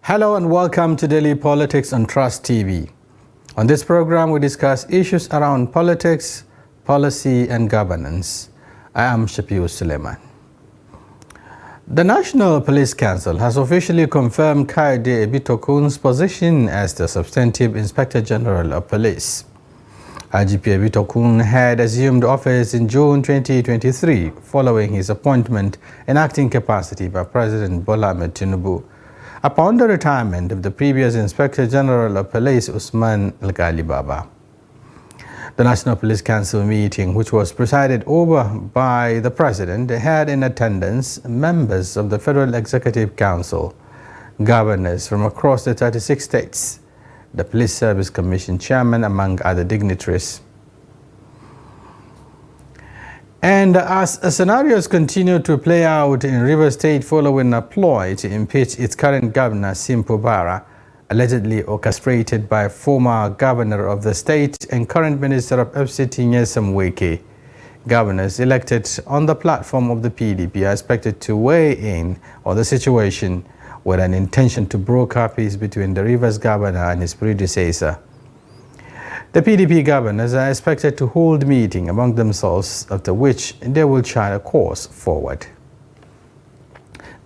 Hello and welcome to Daily Politics on Trust TV. On this program, we discuss issues around politics, policy, and governance. I am Shafiu Suleiman. The National Police Council has officially confirmed Kayode Ebitokun's position as the substantive Inspector General of Police. IGP Ebitokun had assumed office in June 2023 following his appointment in acting capacity by President Bola Ahmed Tinubu upon the retirement of the previous Inspector General of Police Usman Algali Baba. The National Police Council meeting, which was presided over by the President, had in attendance members of the Federal Executive Council, governors from across the 36 states, the Police Service Commission Chairman, among other dignitaries. And as scenarios continue to play out in Rivers State following a ploy to impeach its current governor, Simple Bara, allegedly orchestrated by former governor of the state and current minister of FCT Nyesom Wike, governors elected on the platform of the PDP are expected to weigh in on the situation with an intention to broker peace between the Rivers governor and his predecessor. The PDP governors are expected to hold a meeting among themselves, after which they will chart a course forward.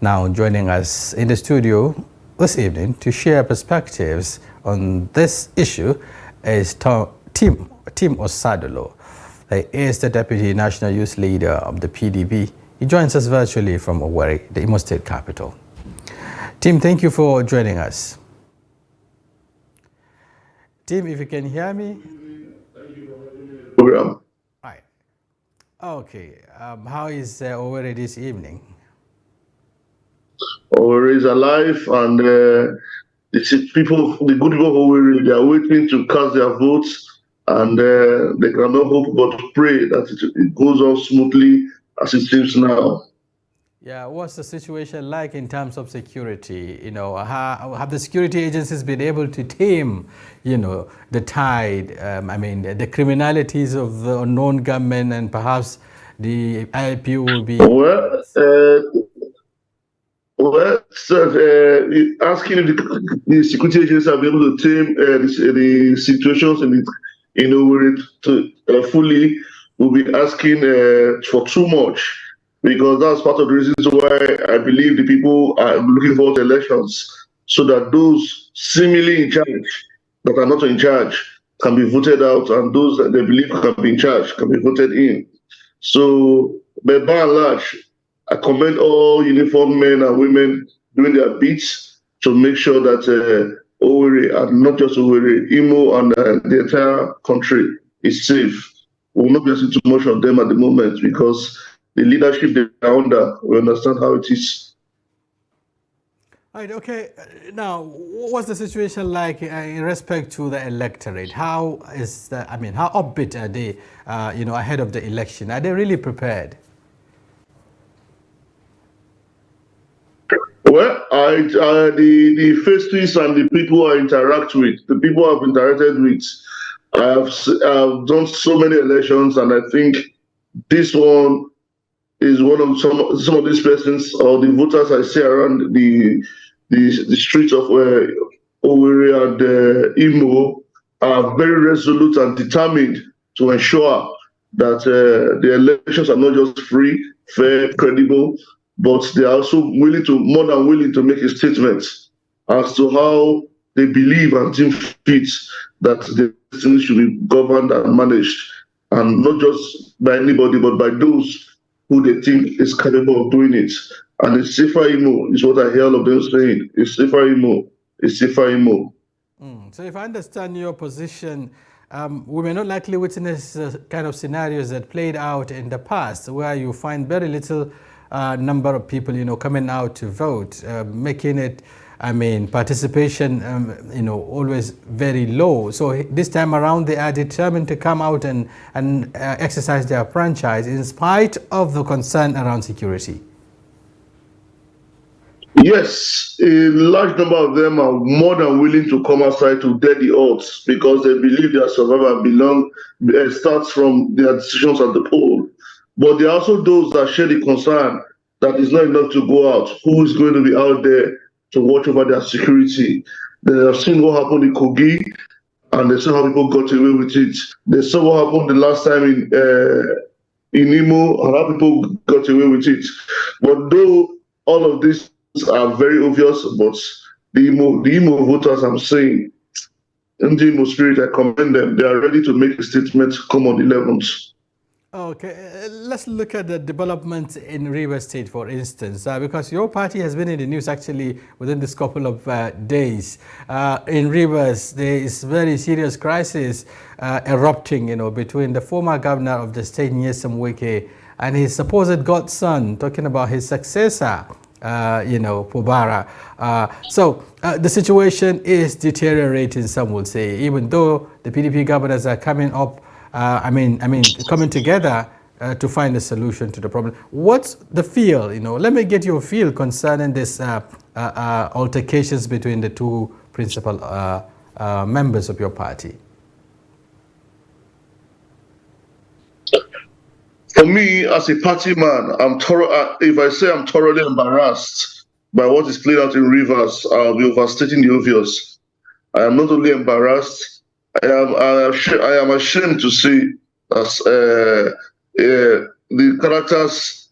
Now joining us in the studio this evening to share perspectives on this issue is Tim Osadolo. He is the Deputy National Youth Leader of the PDP. He joins us virtually from Owerri, the Imo State capital. Tim, thank you for joining us. Tim, if you can hear me. Program. Right. Okay. How is Owerri this evening? Owerri is alive, and the good people of Owerri, they are waiting to cast their votes, and they cannot hope but pray that it goes on smoothly as it seems now. Yeah, what's the situation like in terms of security? Have the security agencies been able to tame, the tide? The criminalities of the unknown gunmen, and perhaps the IPU will be. Asking if the security agencies have been able to tame the situations in Owerri to fully, will be asking for too much. Because that's part of the reasons why I believe the people are looking forward to elections, so that those seemingly in charge that are not in charge can be voted out, and those that they believe can be in charge can be voted in. So, but by and large, I commend all uniformed men and women doing their bits to make sure that Owerri, and not just Owerri, Imo, and the entire country is safe. We will not be asking too much of them at the moment, because the leadership they are under, we understand how it is. Right, okay. Now, what's the situation like in respect to the electorate? How upbeat are they, ahead of the election? Are they really prepared? Well, the faces and the people I interact with, the people I've interacted with, I've done so many elections, and I think this one is one of some of these persons or the voters I see around the streets of Owerri and Imo are very resolute and determined to ensure that the elections are not just free, fair, credible, but they are also more than willing to make a statement as to how they believe and deem fit that the destiny should be governed and managed, and not just by anybody, but by those who they think is capable of doing it. And it's safer Imo is what I hear all of them saying. It's safer Imo. It's safer Imo. So if I understand your position, we may not likely witness kind of scenarios that played out in the past, where you find very little number of people, coming out to vote, making it, participation, always very low. So this time around, they are determined to come out and exercise their franchise in spite of the concern around security. Yes, a large number of them are more than willing to come outside to dare the odds, because they believe their survival starts from their decisions at the poll. But there are also those that share the concern that it's not enough to go out. Who is going to be out there to watch over their security. They have seen what happened in Kogi, and they saw how people got away with it. They saw what happened the last time in Imo, and how people got away with it. But though all of these are very obvious, but the Imo voters, I'm saying, in the Imo spirit, I commend them. They are ready to make a statement come on the 11th. Okay, let's look at the developments in Rivers State, for instance, because your party has been in the news actually within this couple of days. In Rivers, there is very serious crisis erupting, between the former governor of the state, Nyesom Wike, and his supposed godson, talking about his successor, Pobara. So the situation is deteriorating, some will say, even though the PDP governors are coming up coming together to find a solution to the problem. What's the feel? Let me get your feel concerning this altercations between the two principal members of your party. For me, as a party man, if I say I'm thoroughly embarrassed by what is played out in Rivers, I'll be overstating the obvious. I am not only embarrassed, I am ashamed to see the characters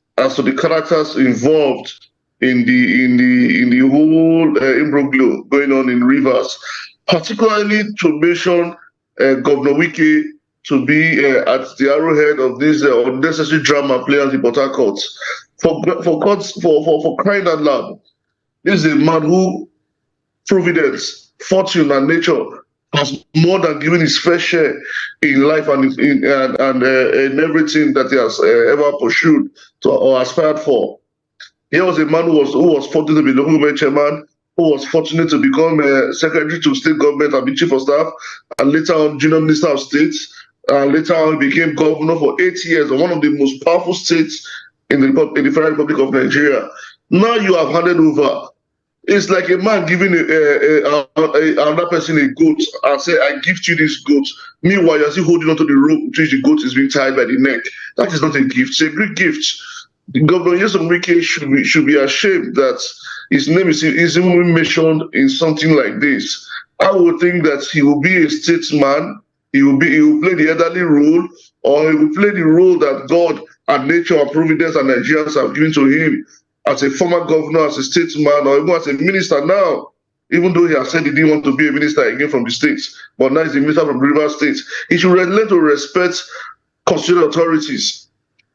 involved in the whole imbroglio going on in Rivers, particularly to mention Governor Wike to be at the arrowhead of this unnecessary drama playing out in Port Harcourt. For crying out loud, this is a man who providence, fortune, and nature has more than given his fair share in life and in everything that he has ever pursued or aspired for. He was a man who was fortunate to be local government chairman, who was fortunate to become secretary to state government and be chief of staff, and later on junior minister of state. Later on became governor for 8 years of one of the most powerful states in the Federal Republic of Nigeria. Now you have handed over. It's like a man giving another person a goat and say, I gift you this goat. Meanwhile, you're still holding onto the rope which the goat is being tied by the neck. That is not a gift. It's a great gift. The Governor Nyesom Wike should be ashamed that his name is even mentioned in something like this. I would think that he will be a statesman. He will play the elderly role, or he will play the role that God and nature and providence and Nigerians have given to him as a former governor, as a statesman, or even as a minister now, even though he has said he didn't want to be a minister again from the states, but now he's a minister from Rivers State. He should learn to respect constitutional authorities.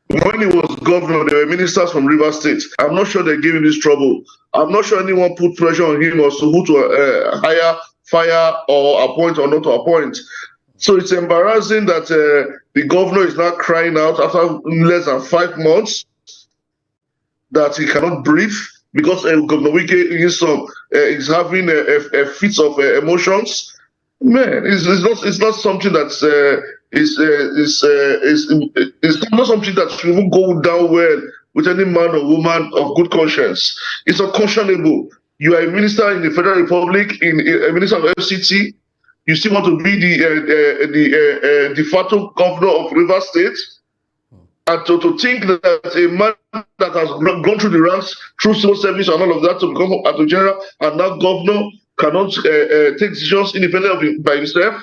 When he was governor, there were ministers from Rivers State. I'm not sure they gave him this trouble. I'm not sure anyone put pressure on him as to who to hire, fire, or appoint or not to appoint. So it's embarrassing that the governor is now crying out after less than 5 months that he cannot breathe because Governor Wike is having a fit of emotions. Man, it's not something that's it's not something that should go down well with any man or woman of good conscience. It's unconscionable. You are a minister in the Federal Republic, a minister of FCT. You still want to be the de facto governor of Rivers State, and to think that a man that has gone through the ranks, through civil service and all of that, to become attorney general and now governor cannot take decisions independently by himself.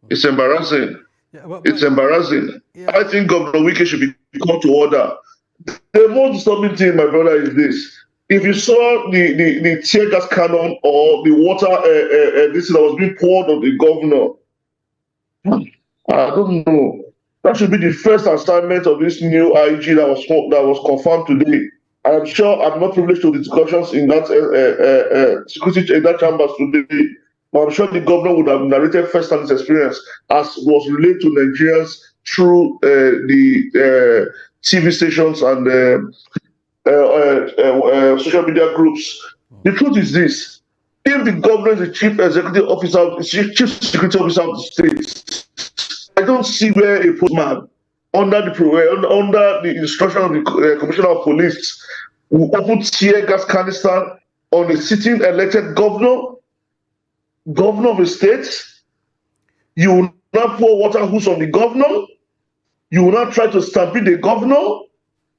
It's embarrassing. Yeah, it's embarrassing. Yeah. I think Governor Wike should be called to order. The most disturbing thing, my brother, is this. If you saw the tear gas cannon or the water this that was being poured on the governor, I don't know. That should be the first assignment of this new IG that was confirmed today. I'm sure I'm not privileged to the discussions in that security in that chambers today. But I'm sure the governor would have narrated first-hand his experience as was relayed to Nigerians through the TV stations and social media groups. The truth is this: if the governor is the chief executive officer, chief security officer of the state, I don't see where a postman under the instruction of the commissioner of police will open tear gas canister on a sitting elected governor of a state. You will not pour water hose on the governor. You will not try to stampede the governor,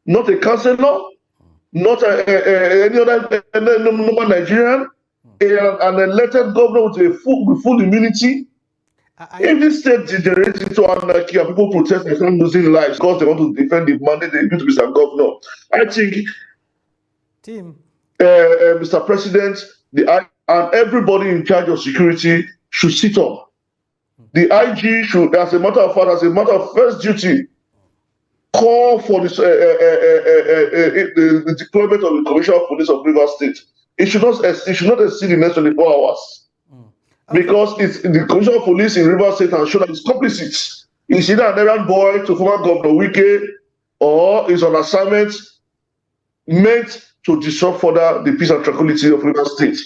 not a councillor. not any other normal Nigerian, an elected governor with a full immunity. If this state degenerates into anarchy and people protest and start losing lives because they want to defend the mandate they give to Mr. Governor, I think Mr. President, and everybody in charge of security should sit up. The IG should, as a matter of fact, as a matter of first duty, call for this, the deployment of the Commissioner of Police of Rivers State. It should not exceed the next 24 hours. Because it's the Commissioner of Police in Rivers State has shown that it's complicit. He's either an errand boy to former Governor Wike or is on assignment meant to disrupt further the peace and tranquility of Rivers State.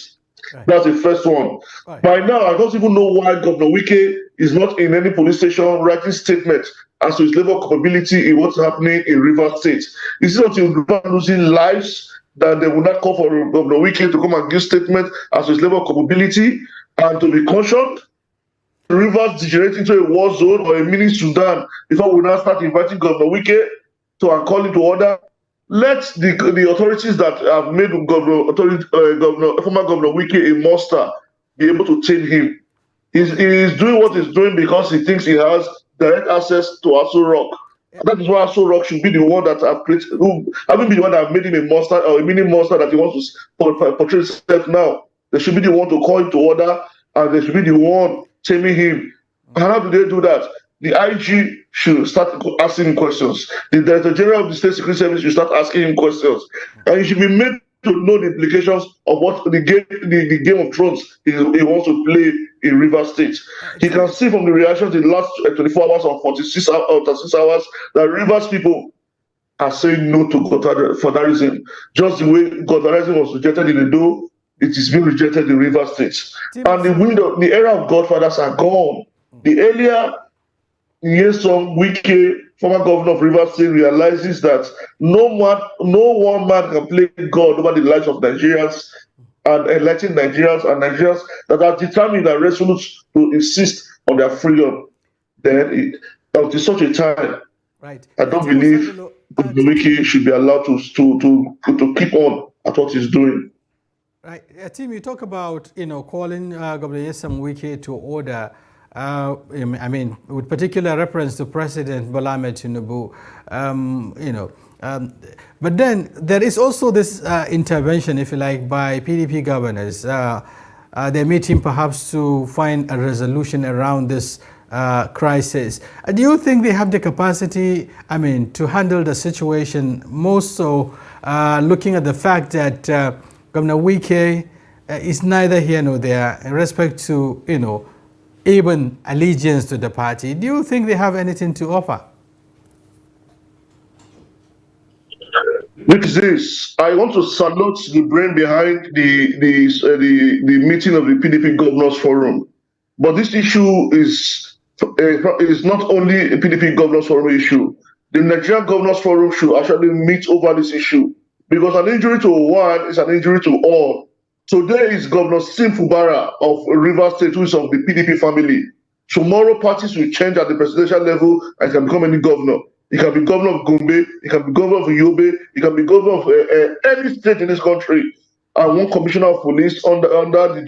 Right. That's the first one. Right. By now, I don't even know why Governor Wike is not in any police station writing statements as to his level of capability in what's happening in Rivers State. Is it until Rivers losing lives that they will not call for Governor Wike to come and give statements as to his level of capability and to be cautioned? Rivers degenerate into a war zone or a mini Sudan before we now start inviting Governor Wike to and calling to order. Let the authorities that have made former Governor Wike a monster be able to tame him. He is doing what he's doing because he thinks he has direct access to Aso Rock. That is why Aso Rock should be the one that have created, having been the one that have made him a monster or a mini monster that he wants to portray himself now. They should be the one to call him to order, and they should be the one taming him. And how do they do that? The IG should start asking him questions. The Director General of the State Security Service should start asking him questions. And he should be made to know the implications of what the Game of Thrones he wants to play in Rivers State. He can see from the reactions in the last 24 hours or 46 hours that Rivers people are saying no to Godfatherism. Just the way Godfatherism was rejected in Edo, it is being rejected in Rivers State. And the era of Godfathers are gone. The earlier Nyesom Wike, former governor of Rivers State, realizes that no one man can play God over the lives of Nigerians and enlighten Nigerians and Nigerians that are determined and resolute to insist on their freedom. Then, until such a time, right. I don't believe Wike should be allowed to keep on at what he's doing. Right, Tim, you talk about calling Governor Nyesom Wike to order. I mean, with particular reference to President Bola Ahmed Tinubu, but then there is also this intervention, if you like, by PDP governors. They're meeting perhaps to find a resolution around this crisis. Do you think they have the capacity, to handle the situation, more so looking at the fact that Governor Wike is neither here nor there in respect to, even allegiance to the party? Do you think they have anything to offer? With this, I want to salute the brain behind the meeting of the PDP Governors Forum. But this issue is not only a PDP Governors Forum issue. The Nigerian Governors Forum should actually meet over this issue, because an injury to one is an injury to all. Today is Governor Sim Fubara of Rivers State, who is of the PDP family. Tomorrow, parties will change at the presidential level and can become any governor. He can be governor of Gombe, he can be governor of Yobe, he can be governor of any state in this country. And one commissioner of police under the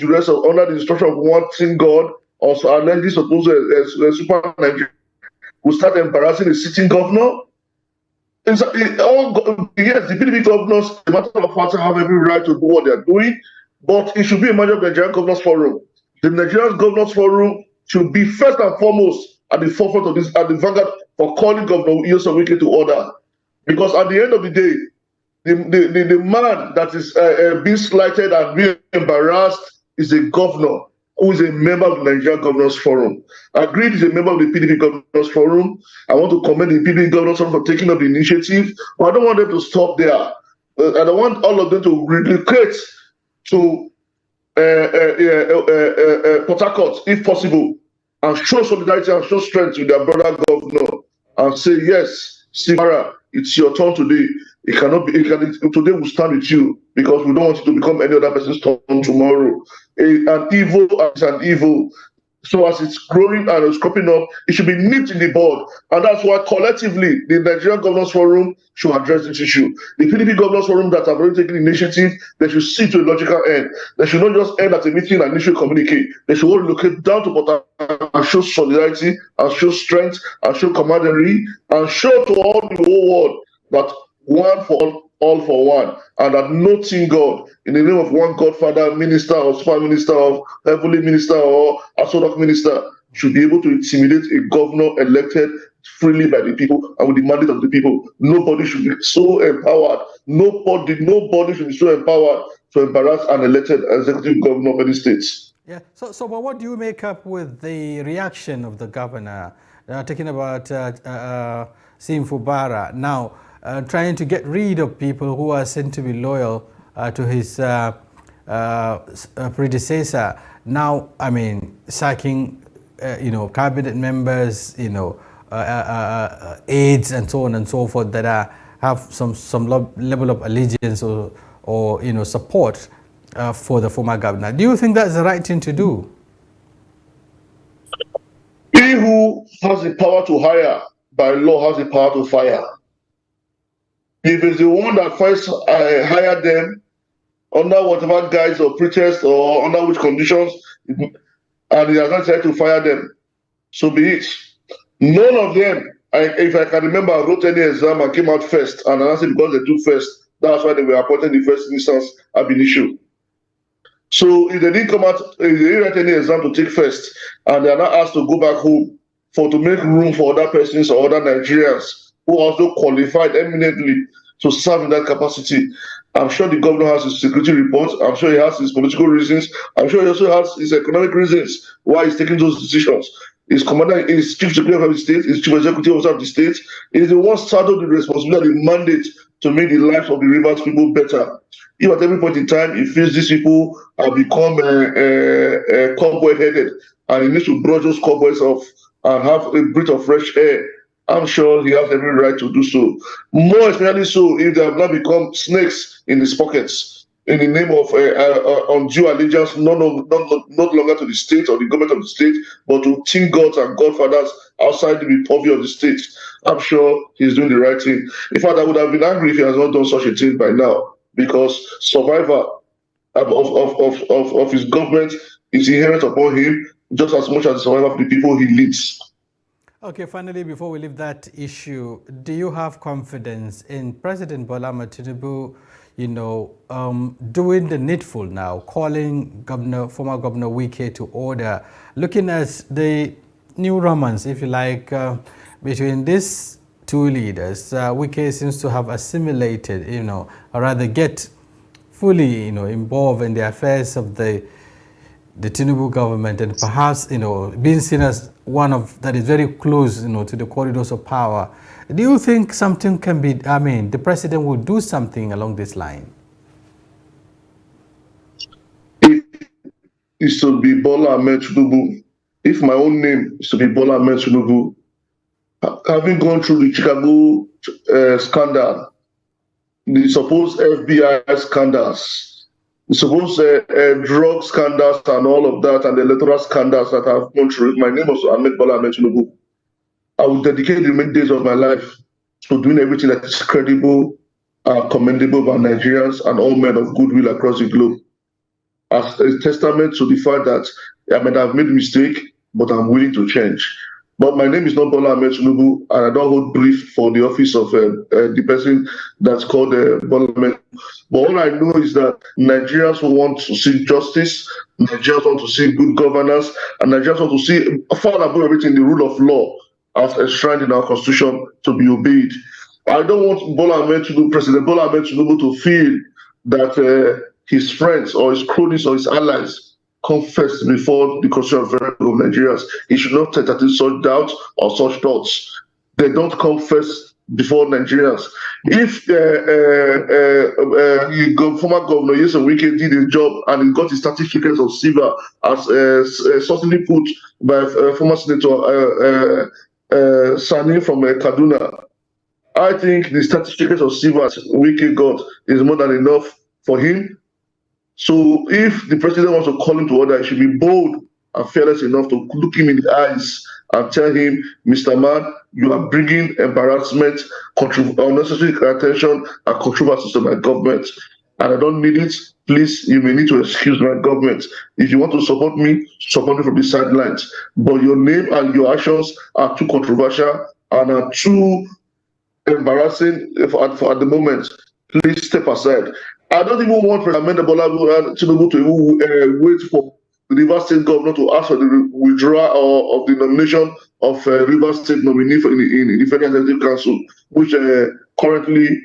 instruction of one sin god, or allegedly supposed to super Nigeria, will start embarrassing the sitting governor. Yes, the PDP governors, the matter of fact, have every right to do what they are doing. But it should be a matter of the Nigerian Governors Forum. The Nigerian Governors Forum should be first and foremost at the forefront of this, at the vanguard for calling Governor Nyesom Wike to order. Because at the end of the day, the man that is being slighted and being embarrassed is a governor who is a member of the Nigerian Governors Forum. Agreed is a member of the PDP Governors Forum. I want to commend the PDP Governors Forum for taking up the initiative, but I don't want them to stop there. And I want all of them to relocate to Port Harcourt, if possible, and show solidarity and show strength to their brother governor, and say, yes, Simara, it's your turn today. Today we'll stand with you, because we don't want you to become any other person's turn tomorrow. An evil is an evil. So as it's growing and it's cropping up, it should be nipped in the bud. And that's why collectively the Nigerian Governors Forum should address this issue. The PDP Governors Forum that have already taken initiative, they should see to a logical end. They should not just end at a meeting and issue communicate. They should all locate down to Port and show solidarity and show strength and show camaraderie and show to all the whole world that one for all for one, and that nothing God in the name of one Godfather, minister or super minister or heavenly minister or Asodok minister should be able to intimidate a governor elected freely by the people and with the mandate of the people. Nobody should be so empowered. Nobody should be so empowered to embarrass an elected executive governor of any states. Yeah. But what do you make up with the reaction of the governor, talking about Sim Fubara now? Trying to get rid of people who are said to be loyal to his predecessor. Now, I mean, sacking, cabinet members, aides and so on and so forth that have some level of allegiance or support for the former governor. Do you think that's the right thing to do? He who has the power to hire by law has the power to fire. If it's the one that first hired them under whatever guise or pretext or under which conditions, and he has not tried to fire them, so be it. None of them, if I can remember, I wrote any exam and came out first, and I said because they took first, that's why they were appointed in the first instance ab initio. So if they didn't come out, if they didn't write any exam to take first, and they are not asked to go back home to make room for other persons or other Nigerians who also qualified eminently to serve in that capacity. I'm sure the governor has his security report. I'm sure he has his political reasons. I'm sure he also has his economic reasons why he's taking those decisions. His commander, his chief secretary of the state, his chief executive officer of the state, is the one saddled the responsibility and the mandate to make the lives of the rivers people better. If at every point in time he feels these people have become cobweb-headed and he needs to brush those cobwebs off and have a breath of fresh air, I'm sure he has every right to do so. More especially so if they have now become snakes in his pockets in the name of undue allegiance, not longer to the state or the government of the state, but to tin gods and godfathers outside the purview of the state. I'm sure he's doing the right thing. In fact, I would have been angry if he has not done such a thing by now, because survival of his government is inherent upon him just as much as the survival of the people he leads. Okay, finally, before we leave that issue, do you have confidence in President Bola Ahmed Tinubu, doing the needful now, calling former Governor Wike to order, looking at the new romance, if you like, between these two leaders? Wike seems to have assimilated, or rather get fully, involved in the affairs of the Tinubu government, and perhaps, being seen as one of that is very close, to the corridors of power. Do you think something can be, the president will do something along this line? It is to be Bola Ahmed Tinubu. If my own name is to be Bola Ahmed Tinubu, having gone through the Chicago scandal, the supposed FBI scandals, suppose drug scandals and all of that, and the electoral scandals that have gone through. My name was Ahmed Bola Ahmed Tinubu. I will dedicate the remaining days of my life to doing everything that is credible and commendable by Nigerians and all men of goodwill across the globe, as a testament to the fact that I might have made a mistake, but I'm willing to change. But my name is not Bola Ahmed Tinubu, and I don't hold brief for the office of the person that's called Bola Ahmed. But all I know is that Nigerians want to see justice, Nigerians want to see good governance, and Nigerians want to see, far above everything, the rule of law as enshrined in our constitution to be obeyed. I don't want President Bola Ahmed Tinubu to feel that his friends or his cronies or his allies come first before the constitution of Nigerians. He should not entertain such doubts or such thoughts. They don't come first before Nigerians. If former governor Nyesom Wike did a job and he got his certificates of silver, as certainly put by former Senator Sani from Kaduna, I think the certificates of silver Wike got is more than enough for him. So if the president wants to call him to order, he should be bold and fearless enough to look him in the eyes and tell him, Mr. Man, you are bringing embarrassment, unnecessary attention, and controversy to my government, and I don't need it. Please, you may need to excuse my government. If you want to support me from the sidelines. But your name and your actions are too controversial and are too embarrassing for at the moment. Please step aside. I don't even want President Bola Tinubu to even wait for the Rivers State governor to ask for the withdrawal of the nomination of Rivers State nominee in the Federal Executive Council, which currently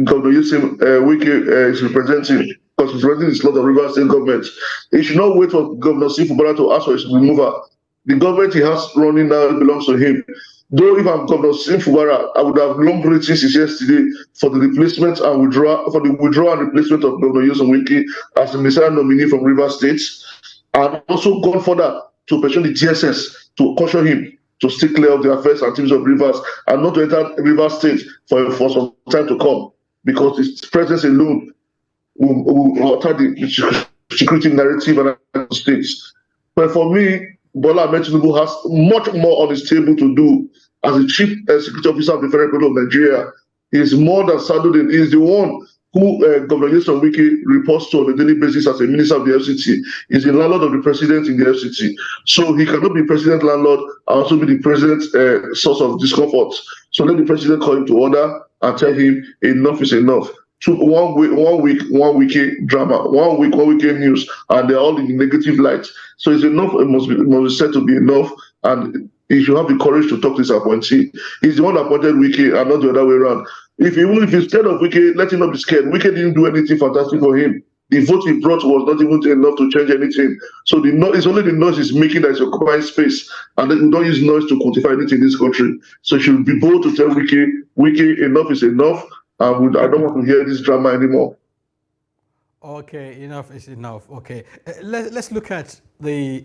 Governor Yusuf Wike is representing, because he's representing the slot of Rivers State government. He should not wait for Governor Sifubara to ask for his removal. The government he has running now belongs to him. Though if I'm Governor Sifubara, I would have long waited since yesterday for the replacement and withdrawal and replacement of Governor Yusuf Wike as the Messiah nominee from Rivers State, and also gone further to petition the GSS to caution him to stay clear of the affairs and teams of Rivers and not to enter Rivers State for some time to come, because its presence alone will alter the security narrative and the states. But for me, Bola Ahmed Tinubu has much more on his table to do as the chief security officer of the Federal Republic of Nigeria. He is more than saddled in. He is the one who Governor Yusuf Wike reports to on a daily basis as a minister of the FCT. He is the landlord of the president in the FCT. So he cannot be president landlord and also be the president's source of discomfort. So let the president call him to order and tell him enough is enough. One week drama, one week news, and they're all in the negative light. So it's enough. It must be said to be enough, and he should have the courage to talk to his appointee. He's the one that appointed Wike, and not the other way around. Even if he's scared of Wike, let him not be scared. Wike didn't do anything fantastic for him. The vote he brought was not even enough to change anything. So it's only the noise he's making that is occupying space, and then we don't use noise to quantify anything in this country. So he should be bold to tell Wike, enough is enough. I don't want to hear this drama anymore. Okay, enough is enough. Okay, let's look at the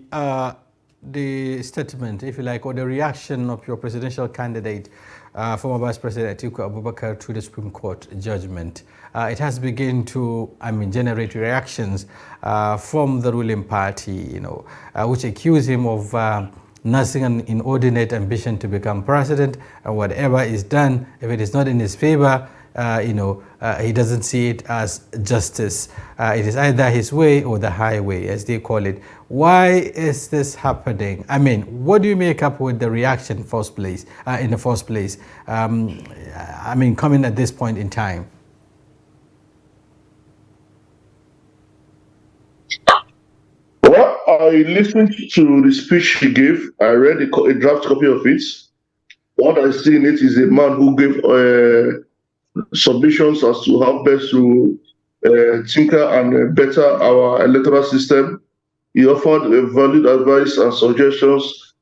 statement, if you like, or the reaction of your presidential candidate, former Vice President Atiku Abubakar, to the Supreme Court judgment. It has begun to, generate reactions from the ruling party, which accuse him of nursing an inordinate ambition to become president, and whatever is done, if it is not in his favor, he doesn't see it as justice. It is either his way or the highway, as they call it. Why is this happening? What do you make up with the reaction in the first place? Coming at this point in time? Well, I listened to the speech he gave. I read a draft copy of it. What I see in it is a man who gave submissions as to how best to tinker and better our electoral system. He offered valid advice and suggestions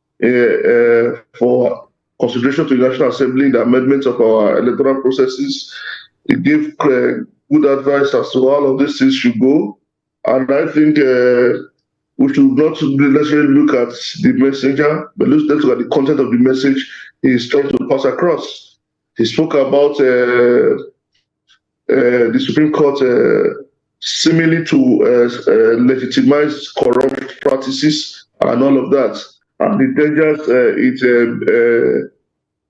for consideration to the National Assembly in the amendment of our electoral processes. He gave good advice as to how all of these things should go. And I think we should not necessarily look at the messenger, but let's look at the content of the message he is trying to pass across. He spoke about the Supreme Court seemingly to legitimize corrupt practices and all of that, and the dangers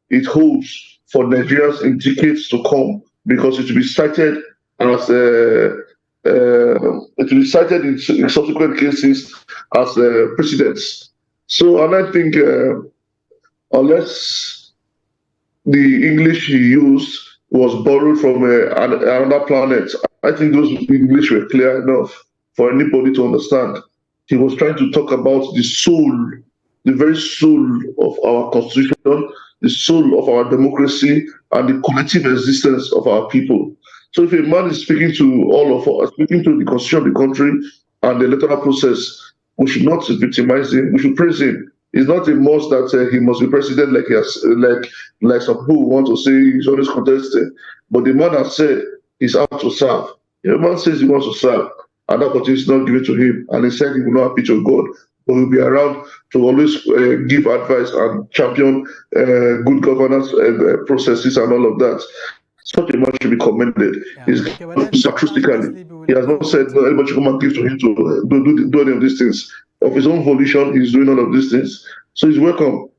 it holds for Nigerians in decades to come, because it will be cited as in subsequent cases as precedents. So, and I think unless the English he used was borrowed from another planet, I think those English were clear enough for anybody to understand. He was trying to talk about the soul, the very soul of our constitution, the soul of our democracy, and the collective existence of our people. So if a man is speaking to all of us, speaking to the constitution of the country and the electoral process, we should not victimize him. We should praise him. It's not a must that he must be president like some who want to say he's always contested. But the man has said he's out to serve. If a man says he wants to serve, and that opportunity is not given to him, and he said he will not appeal to God, but he'll be around to always give advice and champion good governance processes and all of that. Such a man should be commended. He's sarcastically. He has not said no, anybody should come and give to him to do any of these things. of his own volition, he's doing all of these things. So he's welcome.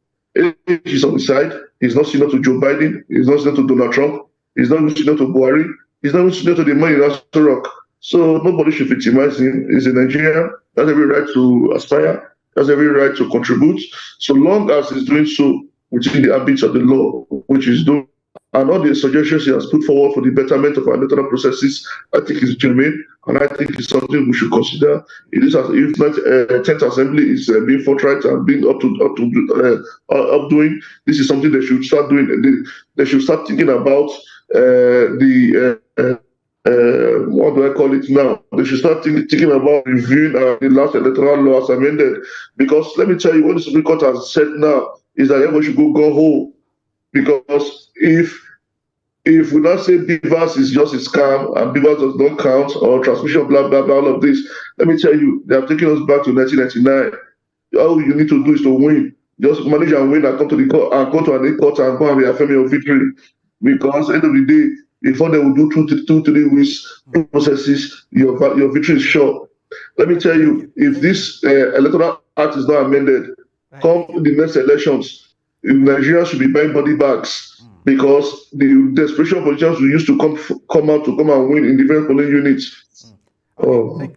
He's on his side. He's not similar to Joe Biden. He's not similar to Donald Trump. He's not similar to Buhari. He's not similar to the man in Astor Rock. So nobody should victimize him. He's a Nigerian. Has every right to aspire. Has every right to contribute. So long as he's doing so within the ambit of the law, which he's doing, and all the suggestions he has put forward for the betterment of our electoral processes, I think is germane, and I think it's something we should consider. It is as if 10th Assembly is being forthright and being up doing. This is something they should start doing. They should start thinking about what do I call it now? They should start thinking about reviewing the last electoral law as amended. Because let me tell you, what the Supreme Court has said now is that everyone should go home. Because if we not say Beavers is just a scam and Beavers does not count or transmission, blah, blah, blah, all of this, let me tell you, they have taken us back to 1999. All you need to do is to win. Just manage and win and come to the court and go to an court and go and reaffirm your victory. Because at the end of the day, before they will do 2-3 weeks processes, your victory is sure. Let me tell you, if this electoral act is not amended, come the next elections, Nigeria should be buying body bags because the desperation politicians who used to come out to come and win in different polling units.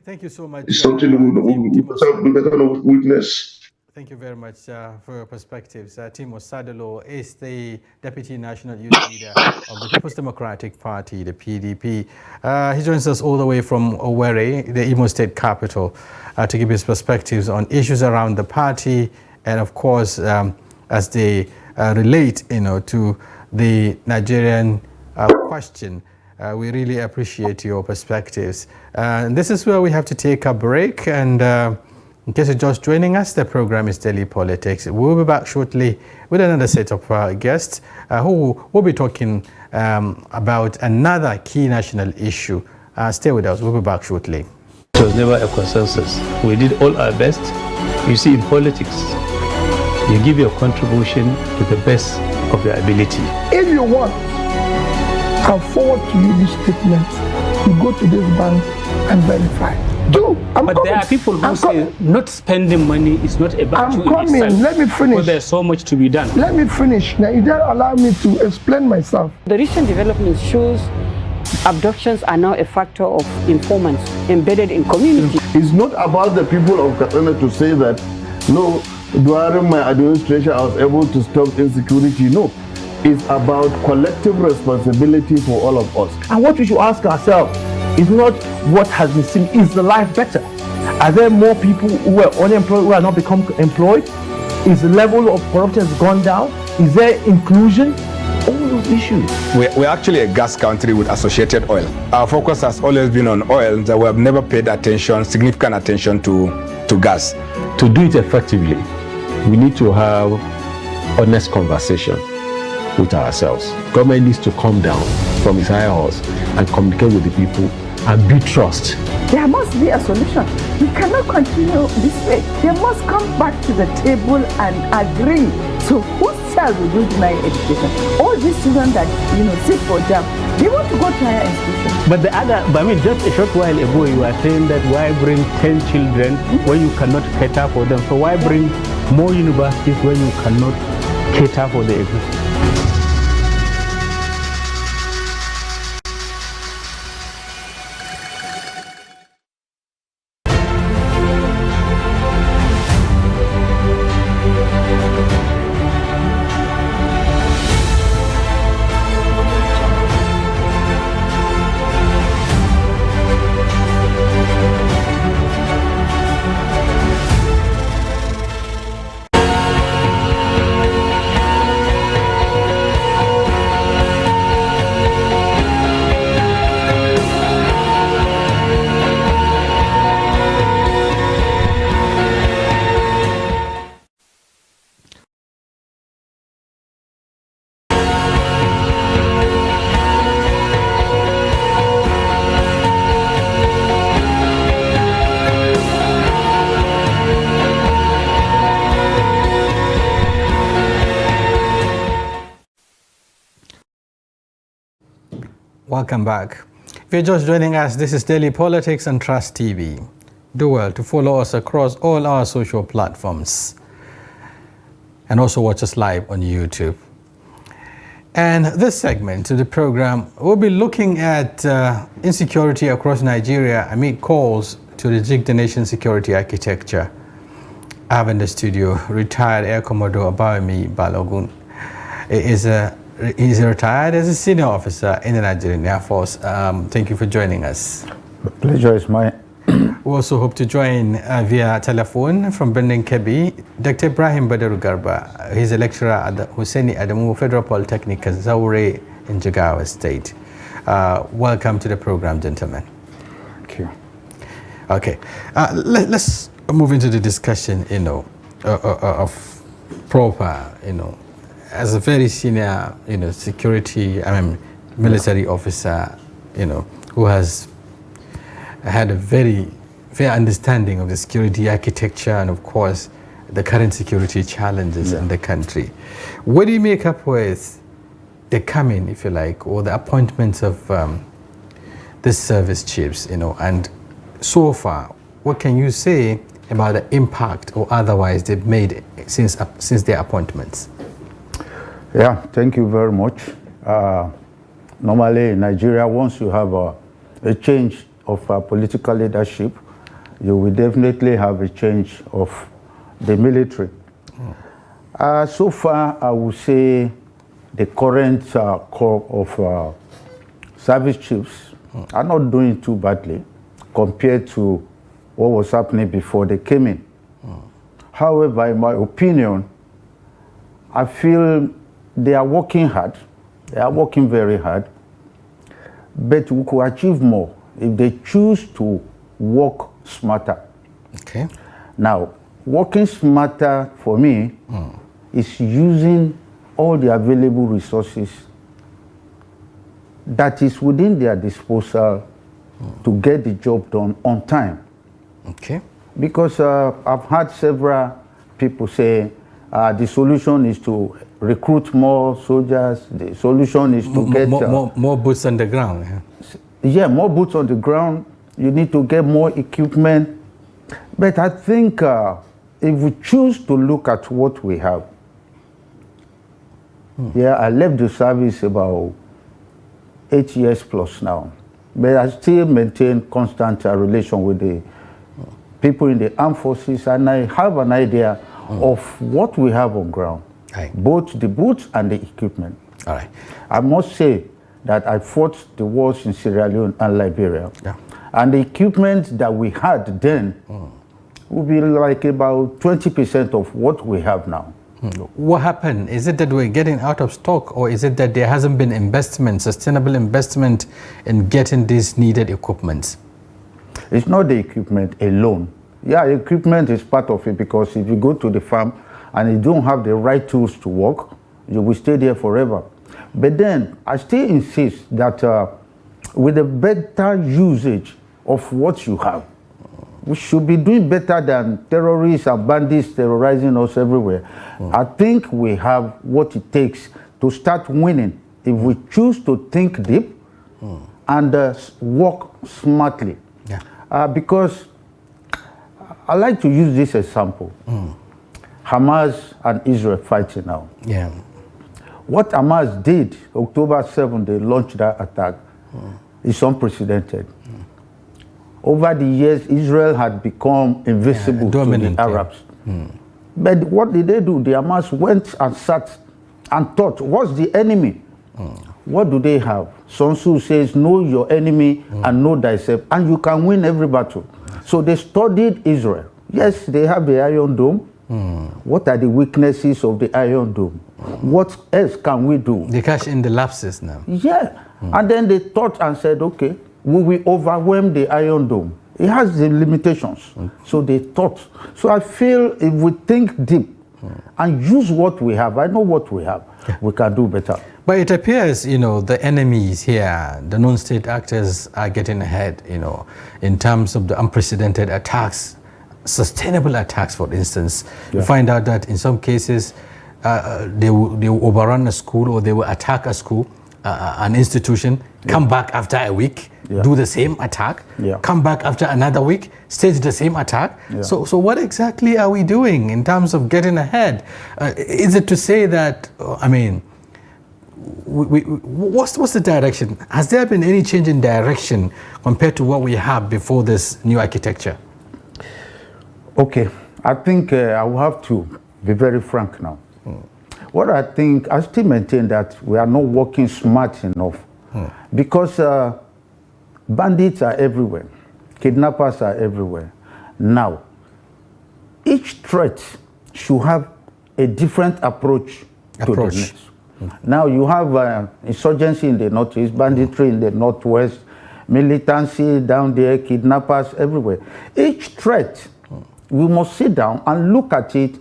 Thank you so much. It's something we better not witness. Thank you very much for your perspectives. Timo Sadolo is the Deputy National Youth Leader of the People's Democratic Party, the PDP. He joins us all the way from Owerri, the Imo State capital, to give his perspectives on issues around the party and, of course, as they relate, to the Nigerian question. We really appreciate your perspectives. And this is where we have to take a break. And in case you're just joining us, the program is Daily Politics. We'll be back shortly with another set of guests who will be talking about another key national issue. Stay with us. We'll be back shortly. It was never a consensus. We did all our best. You see, in politics, you give your contribution to the best of your ability. If you want, I'll forward to you this statement. You go to this bank and verify. But there are people who say not spending money is not about you. I'm coming. Let me finish. Because there's so much to be done. Let me finish. Now, you don't allow me to explain myself. The recent development shows abductions are now a factor of informants embedded in community. It's not about the people of Katsina to say that, no, during my administration I was able to stop insecurity. No. It's about collective responsibility for all of us. And what we should ask ourselves is not what has been seen, is the life better? Are there more people who are unemployed who are not become employed? Is the level of corruption has gone down? Is there inclusion? All those issues. We're actually a gas country with associated oil. Our focus has always been on oil, that we have never paid significant attention to gas. To do it effectively, we need to have honest conversation with ourselves. Government needs to come down from its higher horse and communicate with the people and build trust. There must be a solution. We cannot continue this way. They must come back to the table and agree. So whose child will you deny education? All these children that sit for jam, they want to go to higher institutions. But just a short while ago you were saying that why bring 10 children when you cannot cater for them? So why bring more universities when you cannot cater for the existing? Welcome back. If you're just joining us, this is Daily Politics on Trust TV. do well to follow us across all our social platforms and also watch us live on YouTube. And this segment of the program, we'll be looking at insecurity across Nigeria amid calls to rejig the nation's security architecture. I have in the studio retired Air Commodore Abawemi Balogun. He's retired as a senior officer in the Nigerian Air Force. Thank you for joining us. The pleasure is mine. We also hope to join via telephone from Bending Kebi, Dr. Ibrahim Badaru Garba. He's a lecturer at the Hussaini Adamu Federal Polytechnic, Zaure in Jigawa State. Welcome to the program, gentlemen. Thank you. Okay, let's move into the discussion, of proper, as a very senior, security, military officer, who has had a very fair understanding of the security architecture and, of course, the current security challenges in the country. What do you make up with the coming, if you like, or the appointments of the service chiefs, and so far, what can you say about the impact or otherwise they've made since their appointments? Yeah, thank you very much. Normally in Nigeria, once you have a change of political leadership, you will definitely have a change of the military. So far, I would say the current corps of service chiefs are not doing too badly compared to what was happening before they came in. However, in my opinion, I feel they are working hard. They are working very hard, but we could achieve more if they choose to work smarter. Okay. Now, working smarter for me is using all the available resources that is within their disposal to get the job done on time. Okay. Because I've had several people say the solution is to recruit more soldiers, the solution is to get more boots on the ground. Yeah, more boots on the ground. You need to get more equipment. But I think if we choose to look at what we have, I left the service about 8 years plus now. But I still maintain constant relation with the people in the armed forces, and I have an idea of what we have on ground, both the boots and the equipment. All right. I must say that I fought the wars in Sierra Leone and Liberia, and the equipment that we had then will be like about 20% of what we have now. What happened? Is it that we're getting out of stock, or is it that there hasn't been investment, sustainable investment in getting these needed equipment? It's not the equipment alone. Yeah, equipment is part of it, because if you go to the farm and you don't have the right tools to work, you will stay there forever. But then I still insist that with a better usage of what you have, we should be doing better than terrorists and bandits terrorizing us everywhere. I think we have what it takes to start winning if we choose to think deep and work smartly. Because I like to use this example. Hamas and Israel fighting now. Yeah. What Hamas did, October 7th, they launched that attack, is unprecedented. Over the years, Israel had become invisible to the Arabs. But what did they do? The Hamas went and sat and thought, what's the enemy? What do they have? Sun Tzu says, know your enemy and know thyself, and you can win every battle. So they studied Israel. Yes, they have the Iron Dome. What are the weaknesses of the Iron Dome? What else can we do? They cash in the lapses now. Yeah. And then they thought and said, okay, will we overwhelm the Iron Dome? It has the limitations. So they thought. So I feel if we think deep and use what we have, I know what we have, we can do better. But it appears, the enemies here, the non-state actors are getting ahead, in terms of the unprecedented attacks, sustainable attacks, for instance. You find out that in some cases, they will overrun a school, or they will attack a school, an institution, come back after a week, do the same attack, come back after another week, stage the same attack. So what exactly are we doing in terms of getting ahead? Is it to say that, what's the direction? Has there been any change in direction compared to what we have before this new architecture? Okay, I think I will have to be very frank now. What I think, I still maintain that we are not working smart enough because bandits are everywhere, kidnappers are everywhere. Now, each threat should have a different approach to the next. Now you have insurgency in the northeast, banditry in the northwest, militancy down there, kidnappers everywhere. Each threat, we must sit down and look at it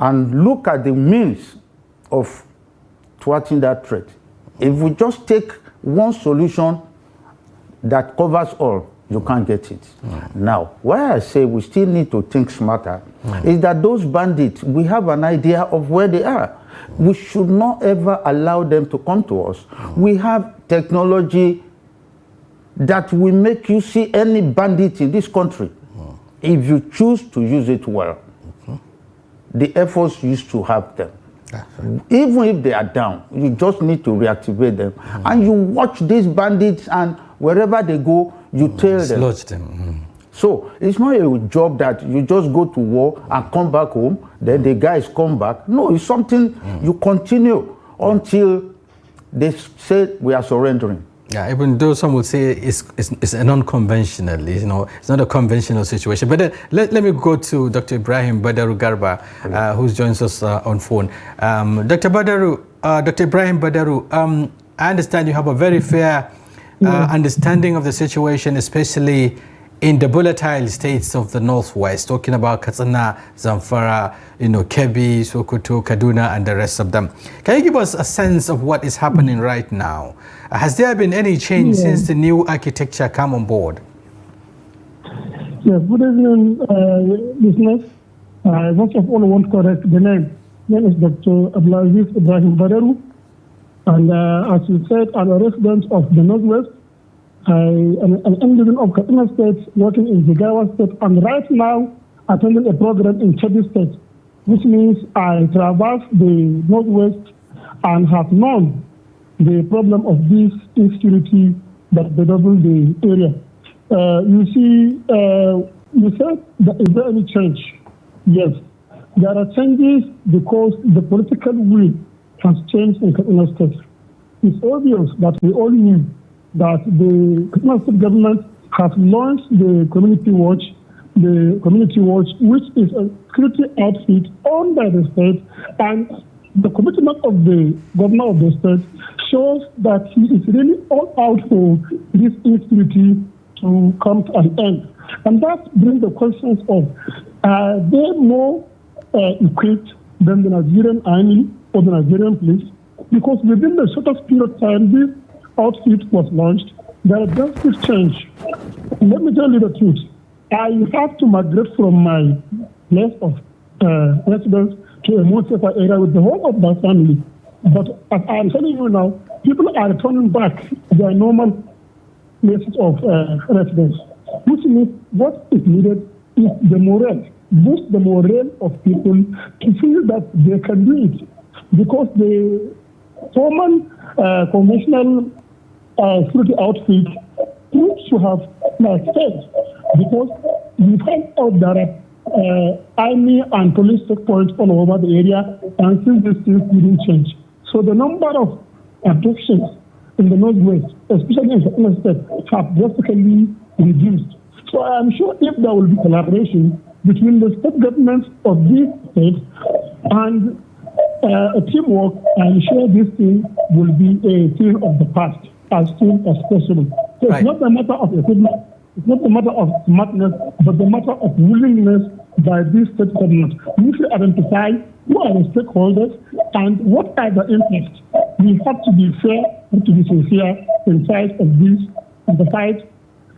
and look at the means of thwarting that threat. If we just take one solution that covers all, you can't get it. Now, why I say we still need to think smarter is that those bandits, we have an idea of where they are. We should not ever allow them to come to us. We have technology that will make you see any bandit in this country if you choose to use it well. The Air Force used to have them. Even if they are down, you just need to reactivate them. And you watch these bandits, and wherever they go, you tail them. So it's not a job that you just go to war and come back home, then the guys come back. No, it's something you continue until they say we are surrendering. Yeah, even though some would say it's a non-conventional, it's not a conventional situation. But let me go to Dr. Ibrahim Badaru Garba, who joins us on phone. Dr. Ibrahim Badaru, I understand you have a very fair understanding of the situation, especially in the volatile states of the Northwest, talking about Katsina, Zamfara, Kebbi, Sokoto, Kaduna, and the rest of them. Can you give us a sense of what is happening right now? Has there been any change since the new architecture came on board? Yes, good evening, listeners. First of all, I want to correct the name. My name is Dr. Abdulaziz Ibrahim Badaru. And as you said, I'm a resident of the Northwest. I am an individual of Katsina State working in Jigawa State, and right now attending a program in Kebbi State, which means I traverse the Northwest and have known the problem of this insecurity that bedevils the area. You see, you said, is there any change? Yes, there are changes because the political will has changed in Katsina State. It's obvious that we all knew that the Katsina State government has launched the Community Watch, which is a security outfit owned by the state, and the commitment of the governor of the state shows that he is really all out for this insecurity to come to an end. And that brings the questions of, are they more equipped than the Nigerian army or the Nigerian police? Because within the shortest period of time this outfit was launched, there are drastic change. Let me tell you the truth. I have to migrate from my place of residence to a more safer area with the whole of my family. But as I'm telling you now, people are returning back to their normal places of residence, which means what is needed is the morale, boost the morale of people to feel that they can do it. Because the common conventional security outfit proves to have failed, because we find out there are army and police checkpoints all over the area, and still these things didn't change. So the number of abductions in the Northwest, especially in the State, have drastically reduced. So I'm sure if there will be collaboration between the state governments of these states and a teamwork, I'm sure this thing will be a thing of the past as soon as possible. So it's not a matter of equipment, it's not a matter of smartness, but the matter of willingness by these state governments. We should identify who are the stakeholders and what are the interests. We have to be fair and to be sincere in fight of this, in the fight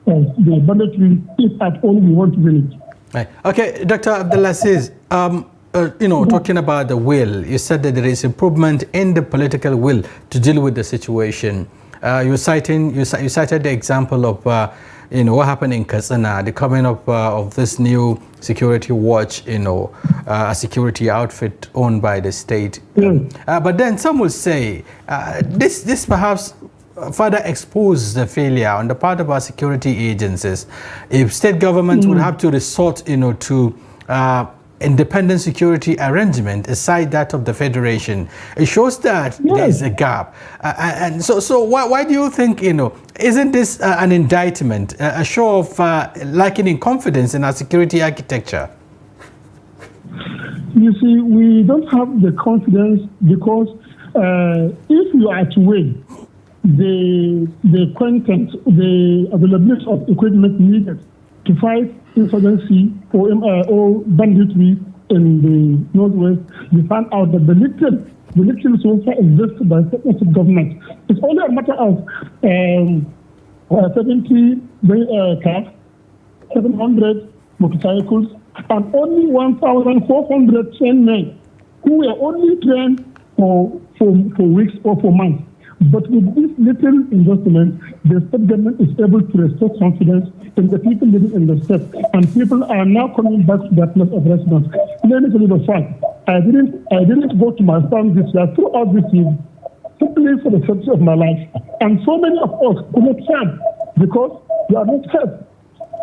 of the banditry, if at all we want to win it. Right. Okay, Dr. Abdulaziz, talking about the will, you said that there is improvement in the political will to deal with the situation. You cited the example of what happened in Katsina, the coming up of this new security watch, a security outfit owned by the state. But then some will say this perhaps further expose the failure on the part of our security agencies. If state governments would have to resort, to independent security arrangement aside that of the federation, it shows that there is a gap. And so why do you think, isn't this an indictment, a show of lacking confidence in our security architecture? You see, we don't have the confidence because if you are to weigh the content, the availability of equipment needed to fight insurgency or banditry in the Northwest, we found out that the little so far invested by the government, it's only a matter of 70 cars, 700 motorcycles, and only 1,400 trained men who were only trained for weeks or for months. But with this little investment, the state government is able to restore confidence in the people living in the state, and people are now coming back to that place of residence. Let me tell you the fact. I didn't go to my farm this year throughout this year, simply for the safety of my life. And so many of us could not serve because we are not safe.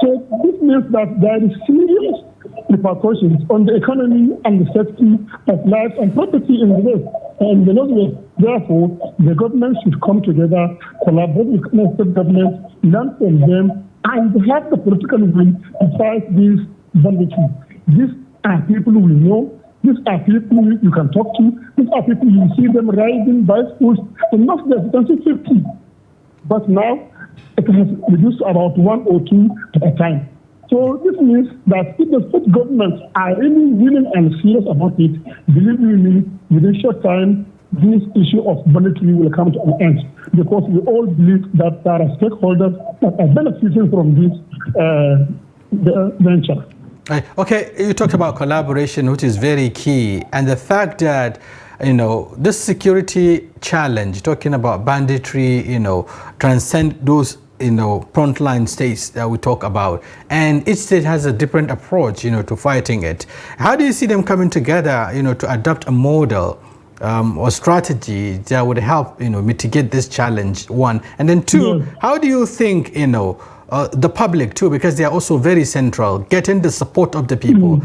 So this means that there is serious repercussions on the economy and the safety of life and property in the West and the Northwest. Therefore, the government should come together, collaborate with the state government, learn from them, and have the political will to fight these banditry. These are people we know. These are people you can talk to. These are people you see them riding bicycles and not the safety. But now, it has reduced to about 1 or 2 at a time. So this means that if the state governments are really willing and serious about it, believe me, within short time, this issue of banditry will come to an end, because we all believe that there are stakeholders that are benefiting from this venture. Okay, you talked about collaboration, which is very key, and the fact that this security challenge, talking about banditry, transcend those frontline states that we talk about, and each state has a different approach to fighting it. How do you see them coming together to adopt a model or strategy that would help mitigate this challenge, one, and then two, how do you think the public too, because they are also very central, getting the support of the people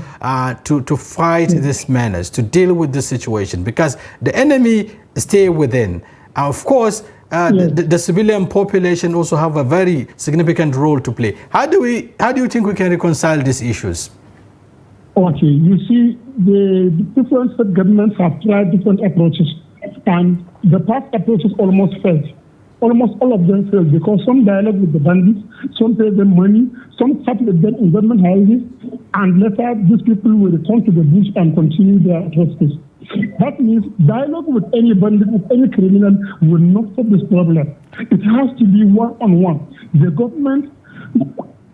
to fight this menace, to deal with this situation, because the enemy stay within. Of course, the civilian population also have a very significant role to play. How do you think we can reconcile these issues? Okay, you see, the different state governments have tried different approaches, and the past approaches almost failed. Almost all of them failed because some dialogue with the bandits, some pay them money, some sat with them in government houses, and later these people will return to the bush and continue their atrocities. That means dialogue with any bandit, with any criminal, will not solve this problem. It has to be one-on-one. The government,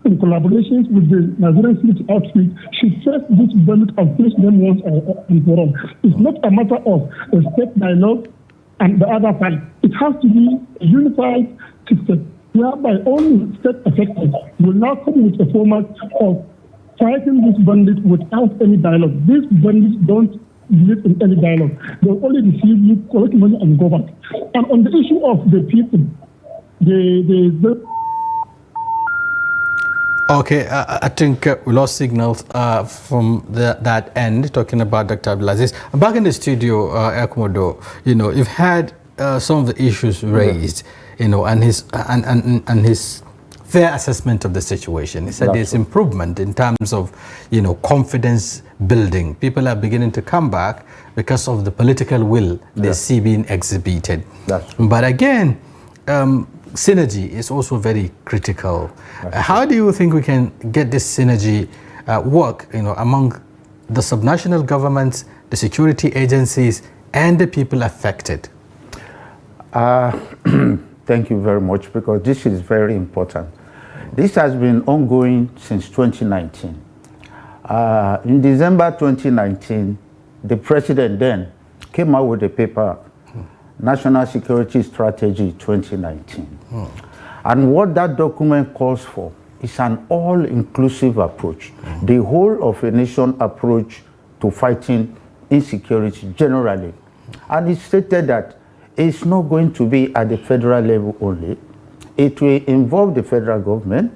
in collaboration with the Nigerian security outfit, should face this bandit and face them once and for all. It's not a matter of a state dialogue and the other side. It has to be a unified system, whereby only state affected will now come with a format of fighting this bandit without any dialogue. These bandits don't live in any dialogue. They'll only receive you, collect money, and go back. And on the issue of the people, Okay, I think we lost signals from that end, talking about Dr. Abdulaziz. Back in the studio, Ekmodo, you've had some of the issues raised, and his fair assessment of the situation. He said there's improvement in terms of, confidence building. People are beginning to come back because of the political will they see being exhibited. But again, synergy is also very critical. How do you think we can get this synergy work, among the subnational governments, the security agencies, and the people affected? Thank you very much, because this is very important. This has been ongoing since 2019. In December 2019, the president then came out with a paper National Security Strategy 2019. And what that document calls for is an all-inclusive approach, the whole of a nation approach to fighting insecurity generally. And it stated that it's not going to be at the federal level only. It will involve the federal government,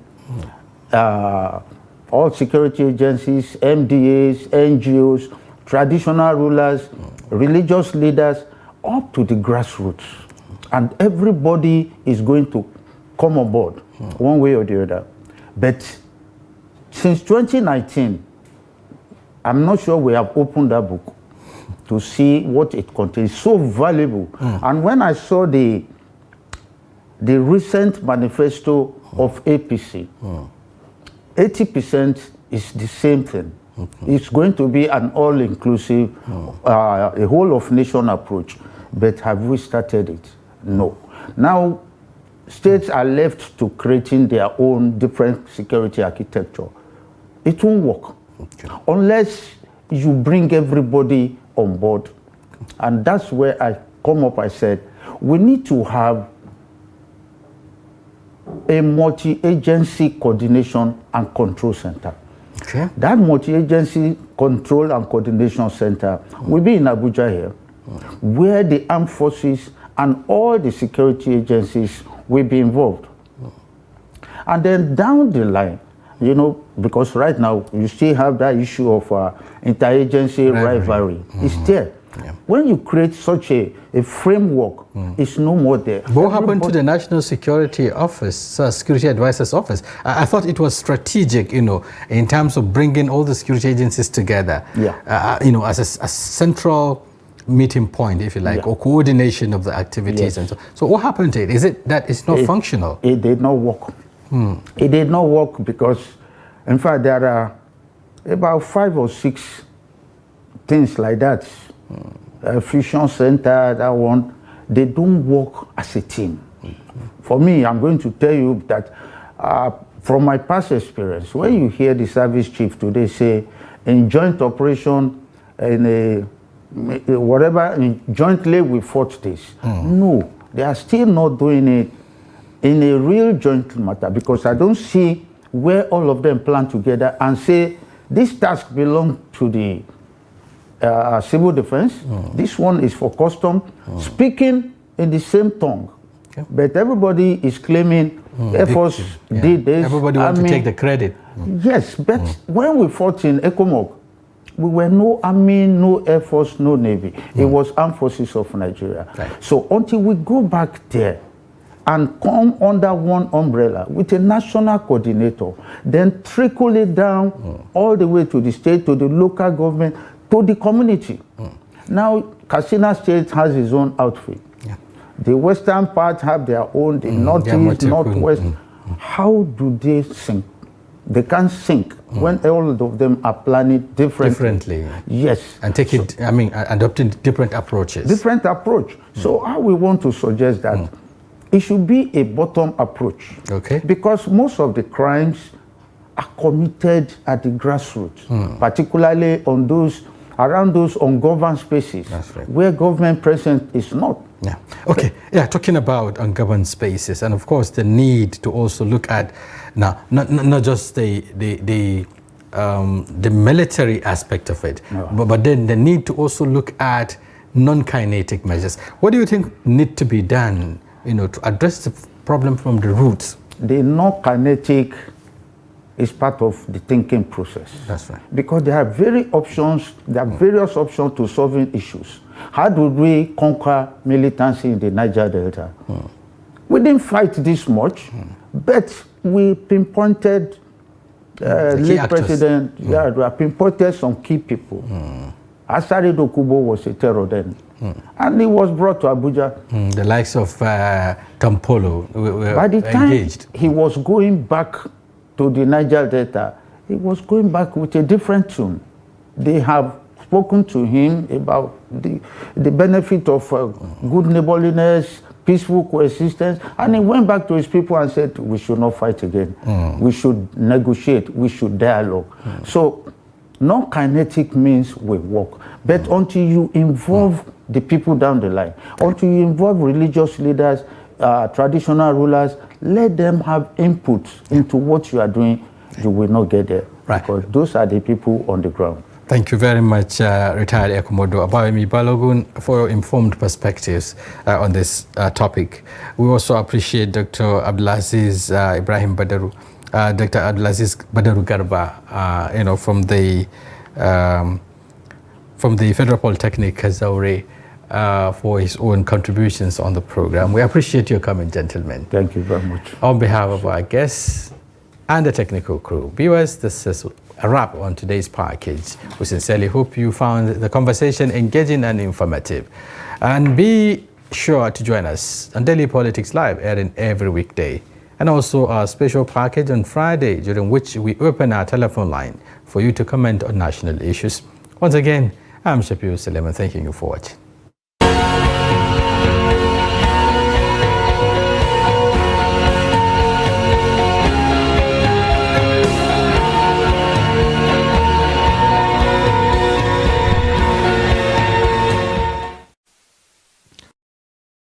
all security agencies, MDAs, NGOs, traditional rulers, religious leaders, up to the grassroots. And everybody is going to come on board, one way or the other. But since 2019, I'm not sure we have opened that book to see what it contains. So valuable. And when I saw the recent manifesto of APC, 80% is the same thing. It's going to be an all-inclusive, a whole-of-nation approach. But have we started it? No. Now, states are left to creating their own different security architecture. It won't work unless you bring everybody on board. And that's where I come up, I said, we need to have a multi-agency coordination and control center. Okay. That multi-agency control and coordination center will be in Abuja here, where the armed forces and all the security agencies will be involved. And then down the line, you know, because right now you still have that issue of interagency rivalry. It's there. Yeah. When you create such a framework, it's no more there. But what happened to the National Security Office, Security Advisor's Office? I thought it was strategic, you know, in terms of bringing all the security agencies together, you know, as a central meeting point, if you like, or coordination of the activities. And so what happened to it? Is it that it's not functional? It did not work. It did not work because, in fact, there are about 5 or 6 things like that. Fusion center, that one, they don't work as a team. For me, I'm going to tell you that from my past experience, when you hear the service chief today say, in joint operation, in a jointly we fought this. No, they are still not doing it in a real joint matter, because I don't see where all of them plan together and say, this task belongs to the civil defense, this one is for custom, speaking in the same tongue. But everybody is claiming Air Force did this. Everybody wants to take the credit. Yes, but when we fought in Ekomog, we were no Army, no Air Force, no Navy. It was Armed Forces of Nigeria. Right. So until we go back there and come under one umbrella with a national coordinator, then trickle it down all the way to the state, to the local government, to the community. Now, Katsina State has its own outfit. The western part have their own, the northeast, northwest. How do they sync? They can't sync when all of them are planning differently. Yes. And take it, I mean, adopting different approaches. Different approach. So I will want to suggest that it should be a bottom approach. Okay. Because most of the crimes are committed at the grassroots, particularly on those, around those ungoverned spaces, where government presence is not. Yeah. Okay. Yeah. Talking about ungoverned spaces, and of course the need to also look at now not just the military aspect of it, but then the need to also look at non-kinetic measures. What do you think need to be done, you know, to address the problem from the roots? The non-kinetic is part of the thinking process. That's right. Because there are various options to solving issues. How do we conquer militancy in the Niger Delta? We didn't fight this much, but we pinpointed late president, we pinpointed some key people. Asari Dokubo was a terror then. And he was brought to Abuja. The likes of Kampolo were By the time engaged. He was going back to the Niger Delta, he was going back with a different tune. They have spoken to him about the benefit of good neighborliness, peaceful coexistence, and he went back to his people and said, we should not fight again. We should negotiate, we should dialogue. So Non-kinetic means will work. But until you involve the people down the line, until you involve religious leaders, traditional rulers, let them have input into what you are doing, you will not get there. Right. Because those are the people on the ground. Thank you very much, retired Air Commodore Abayomi Balogun, for your informed perspectives on this topic. We also appreciate Dr. Abdulaziz Ibrahim Badaru, Dr. Abdulaziz Badaru Garba, from the Federal Polytechnic Kazaure, for his own contributions on the program. We appreciate your coming, gentlemen. Thank you very much. On behalf of our guests and the technical crew, viewers, this is a wrap on today's package. We sincerely hope you found the conversation engaging and informative. And be sure to join us on Daily Politics Live, airing every weekday. And also our special package on Friday, during which we open our telephone line for you to comment on national issues. Once again, I'm Shafiu Suleiman, thanking you for watching.